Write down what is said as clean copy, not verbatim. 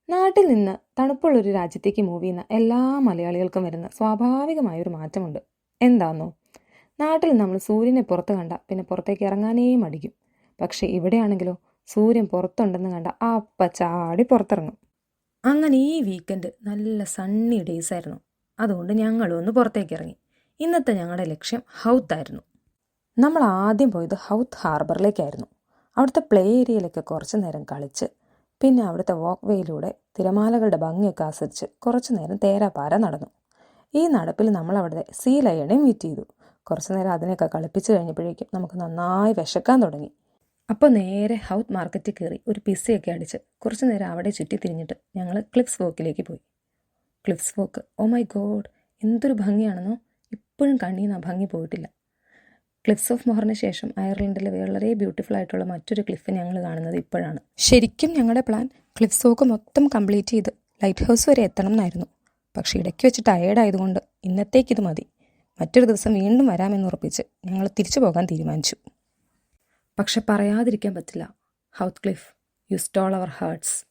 നാട്ടിൽ നിന്ന് തണുപ്പുള്ളൊരു രാജ്യത്തേക്ക് മൂവ് ചെയ്യുന്ന എല്ലാ മലയാളികൾക്കും വരുന്ന സ്വാഭാവികമായൊരു മാറ്റമുണ്ട്. എന്താന്നോ, നാട്ടിൽ നമ്മൾ സൂര്യനെ പുറത്ത് കണ്ട പിന്നെ പുറത്തേക്ക് ഇറങ്ങാനേ മടിക്കും. പക്ഷേ ഇവിടെയാണെങ്കിലോ സൂര്യൻ പുറത്തുണ്ടെന്ന് കണ്ട അപ്പ ചാടി പുറത്തിറങ്ങും. അങ്ങനെ ഈ വീക്കെൻഡ് നല്ല സണ്ണി ഡേയ്സ് ആയിരുന്നു. അതുകൊണ്ട് ഞങ്ങളും ഒന്ന് പുറത്തേക്ക് ഇറങ്ങി. ഇന്നത്തെ ഞങ്ങളുടെ ലക്ഷ്യം ഹൗത്തായിരുന്നു. നമ്മൾ ആദ്യം പോയത് ഹൗത്ത് ഹാർബറിലേക്കായിരുന്നു. അവിടുത്തെ പ്ലേ ഏരിയയിലൊക്കെ കുറച്ച് നേരം കളിച്ച് പിന്നെ അവിടുത്തെ വാക്ക് വേയിലൂടെ തിരമാലകളുടെ ഭംഗിയൊക്കെ ആസ്വദിച്ച് കുറച്ചു നേരം തേരാപ്പാര നടന്നു. ഈ നടപ്പിൽ നമ്മൾ അവിടെ സീ ലയണെ മീറ്റ് ചെയ്തു. കുറച്ചു നേരം അതിനെയൊക്കെ കളിപ്പിച്ച് കഴിഞ്ഞപ്പോഴേക്കും നമുക്ക് നന്നായി വിശക്കാൻ തുടങ്ങി. അപ്പോൾ നേരെ ഹൗത്ത് മാർക്കറ്റിൽ കയറി ഒരു പിസ്സയൊക്കെ അടിച്ച് കുറച്ചു നേരം അവിടെ ചുറ്റി തിരിഞ്ഞിട്ട് ഞങ്ങൾ ക്ലിഫ്സ് വോക്കിലേക്ക് പോയി. Cliffs walk, oh my God, എന്തൊരു ഭംഗിയാണെന്നോ! ഇപ്പോഴും കണ്ണീന്ന് ആ ഭംഗി പോയിട്ടില്ല. ക്ലിഫ്സ് ഓഫ് മോഹറിന് ശേഷം അയർലൻഡിലെ വളരെ ബ്യൂട്ടിഫുൾ ആയിട്ടുള്ള മറ്റൊരു ക്ലിഫ് ഞങ്ങൾ കാണുന്നത് ഇപ്പോഴാണ്. ശരിക്കും ഞങ്ങളുടെ പ്ലാൻ ക്ലിഫ്സ് വോക്ക് മൊത്തം കംപ്ലീറ്റ് ചെയ്ത് ലൈറ്റ് ഹൗസ് വരെ എത്തണം എന്നായിരുന്നു. പക്ഷേ ഇടയ്ക്ക് വെച്ച് ടയേർഡായതുകൊണ്ട് ഇന്നത്തേക്കിത് മതി, മറ്റൊരു ദിവസം വീണ്ടും വരാമെന്ന് ഉറപ്പിച്ച് ഞങ്ങൾ തിരിച്ചു പോകാൻ തീരുമാനിച്ചു. പക്ഷെ പറയാതിരിക്കാൻ പറ്റില്ല, Howth cliff, you stole our hearts.